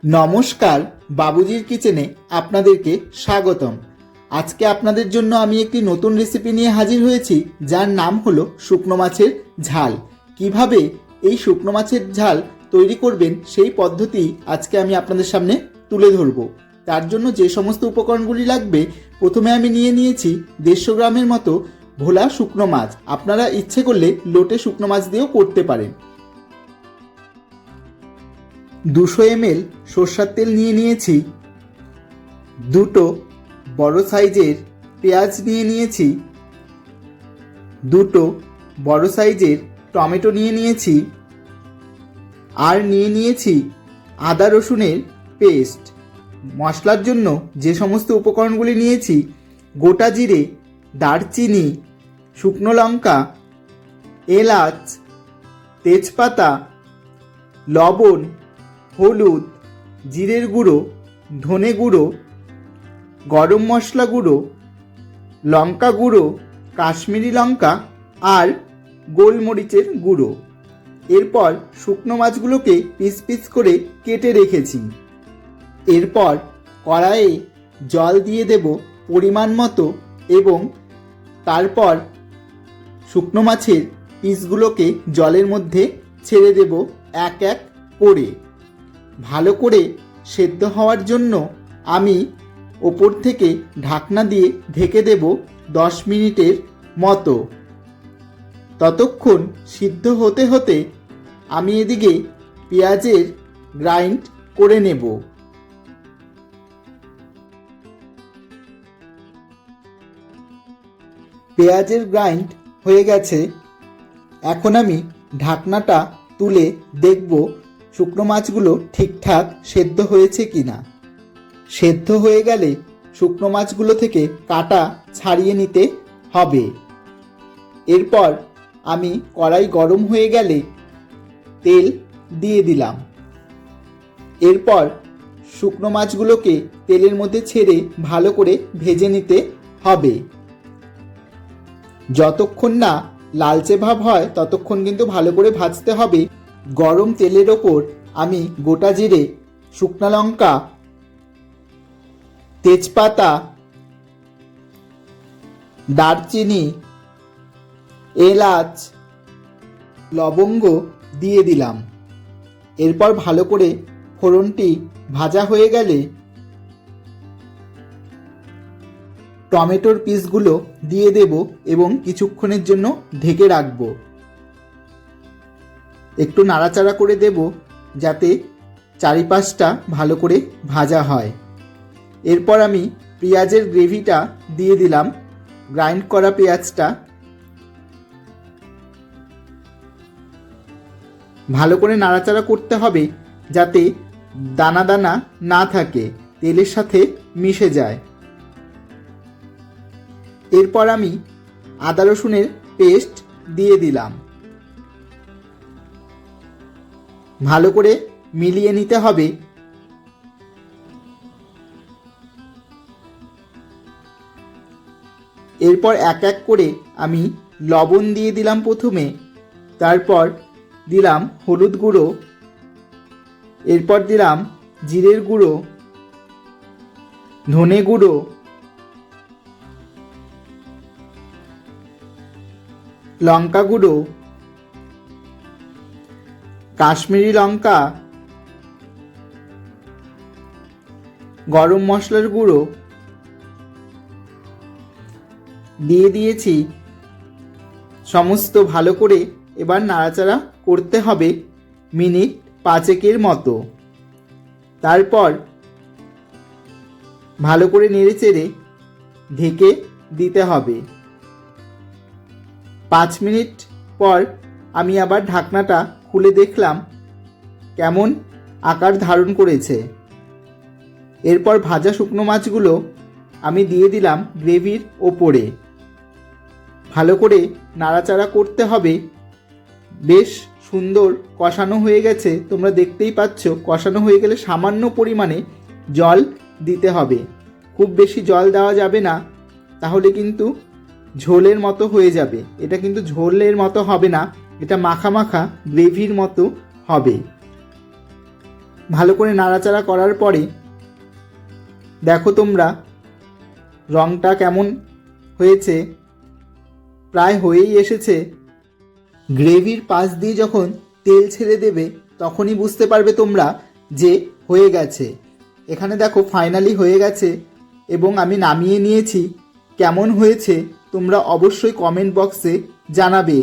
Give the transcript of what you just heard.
নমস্কার, বাবুজির কিচেনে আপনাদেরকে স্বাগতম। আজকে আপনাদের জন্য আমি একটি নতুন রেসিপি নিয়ে হাজির হয়েছি, যার নাম হলো শুকনো মাছের ঝাল। কিভাবে এই শুকনো মাছের ঝাল তৈরি করবেন সেই পদ্ধতি আজকে আমি আপনাদের সামনে তুলে ধরব। তার জন্য যে সমস্ত উপকরণগুলি লাগবে, প্রথমে আমি নিয়ে নিয়েছি 150 গ্রামের মতো ভোলা শুকনো মাছ। আপনারা ইচ্ছে করলে লোটে শুকনো মাছ দিয়েও করতে পারেন। 200 ml সরষের তেল নিয়ে নিয়েছি। দুটো বড় সাইজের পেঁয়াজ নিয়ে নিয়েছি। দুটো বড় সাইজের টমেটো নিয়ে নিয়েছি। আর নিয়ে নিয়েছি আদা রসুনের পেস্ট। মশলার জন্য যে সমস্ত উপকরণগুলি নিয়েছি: গোটা জিরে, দারচিনি, শুকনো লঙ্কা, এলাচ, তেজপাতা, লবণ, হলুদ, জিরের গুঁড়ো, ধনে গুঁড়ো, গরম মশলা গুঁড়ো, লঙ্কা গুঁড়ো, কাশ্মীরি লঙ্কা আর গোলমরিচের গুঁড়ো। এরপর শুকনো মাছগুলোকে পিস পিস করে কেটে রেখেছি। এরপর কড়াইয়ে জল দিয়ে দেব পরিমাণ মতো এবং তারপর শুকনো মাছের পিসগুলোকে জলের মধ্যে ছেড়ে দেব এক এক করে। ভালো করে সেদ্ধ হওয়ার জন্য আমি ওপর থেকে ঢাকনা দিয়ে ঢেকে দেব 10 মিনিটের মতো। ততক্ষণ সিদ্ধ হতে হতে আমি এদিকে পেঁয়াজের গ্রাইন্ড করে নেব। পেঁয়াজের গ্রাইন্ড হয়ে গেছে। এখন আমি ঢাকনাটা তুলে দেখব শুকনো মাছগুলো ঠিকঠাক সেদ্ধ হয়েছে কিনা। সেদ্ধ হয়ে গেলে শুকনো মাছগুলো থেকে কাটা ছাড়িয়ে নিতে হবে। এরপর আমি কড়াই গরম হয়ে গেলে তেল দিয়ে দিলাম। এরপর শুকনো মাছগুলোকে তেলের মধ্যে ছেড়ে ভালো করে ভেজে নিতে হবে। যতক্ষণ না লালচে ভাব হয় ততক্ষণ কিন্তু ভালো করে ভাজতে হবে। গরম তেলের ওপর আমি গোটা জিরে, শুকনো লঙ্কা, তেজপাতা, দারচিনি, এলাচ, লবঙ্গ দিয়ে দিলাম। এরপর ভালো করে ফোড়নটি ভাজা হয়ে গেলে টমেটোর পিসগুলো দিয়ে দেব এবং কিছুক্ষণের জন্য ঢেকে রাখব। একটু নাড়াচাড়া করে দেব যাতে চারিপাশটা ভালো করে ভাজা হয়। এরপর আমি পেঁয়াজের গ্রেভিটা দিয়ে দিলাম, গ্রাইন্ড করা পেঁয়াজটা। ভালো করে নাড়াচাড়া করতে হবে যাতে দানা দানা না থাকে, তেলের সাথে মিশে যায়। এরপর আমি আদা রসুনের পেস্ট দিয়ে দিলাম। ভালো করে মিলিয়ে নিতে হবে। এরপর এক এক করে আমি লবণ দিয়ে দিলাম প্রথমে, তারপর দিলাম হলুদ গুঁড়ো, এরপর দিলাম জিরের গুঁড়ো, ধনে গুঁড়ো, লঙ্কা গুঁড়ো, কাশ্মীরি লঙ্কা, গরম মশলার গুঁড়ো দিয়ে দিয়েছি। সমস্ত ভালো করে এবার নাড়াচাড়া করতে হবে মিনিট 5 মতো। তারপর ভালো করে নেড়েচেড়ে ঢেকে দিতে হবে। 5 মিনিট পর আমি আবার ঢাকনাটা খুলে দেখলাম কেমন আকার ধারণ করেছে। এরপর ভাজা শুকনো মাছগুলো আমি দিয়ে দিলাম গ্রেভির ওপরে। ভালো করে নাড়াচাড়া করতে হবে। বেশ সুন্দর কষানো হয়ে গেছে, তোমরা দেখতেই পাচ্ছ। কষানো হয়ে গেলে সামান্য পরিমাণে জল দিতে হবে, খুব বেশি জল দেওয়া যাবে না, তাহলে কিন্তু ঝোলের মতো হয়ে যাবে। এটা কিন্তু ঝোলের মতো হবে না, এটা মাখা মাখা গ্রেভির মতো হবে। ভালো করে নাড়াচাড়া করার পরে দেখো তোমরা রঙটা কেমন হয়েছে, প্রায় হয়েই এসেছে। গ্রেভির পাশ দিয়ে যখন তেল ছেড়ে দেবে তখনই বুঝতে পারবে তোমরা যে হয়ে গেছে। এখানে দেখো ফাইনালি হয়ে গেছে এবং আমি নামিয়ে নিয়েছি। কেমন হয়েছে তোমরা অবশ্যই কমেন্ট বক্সে জানাবে।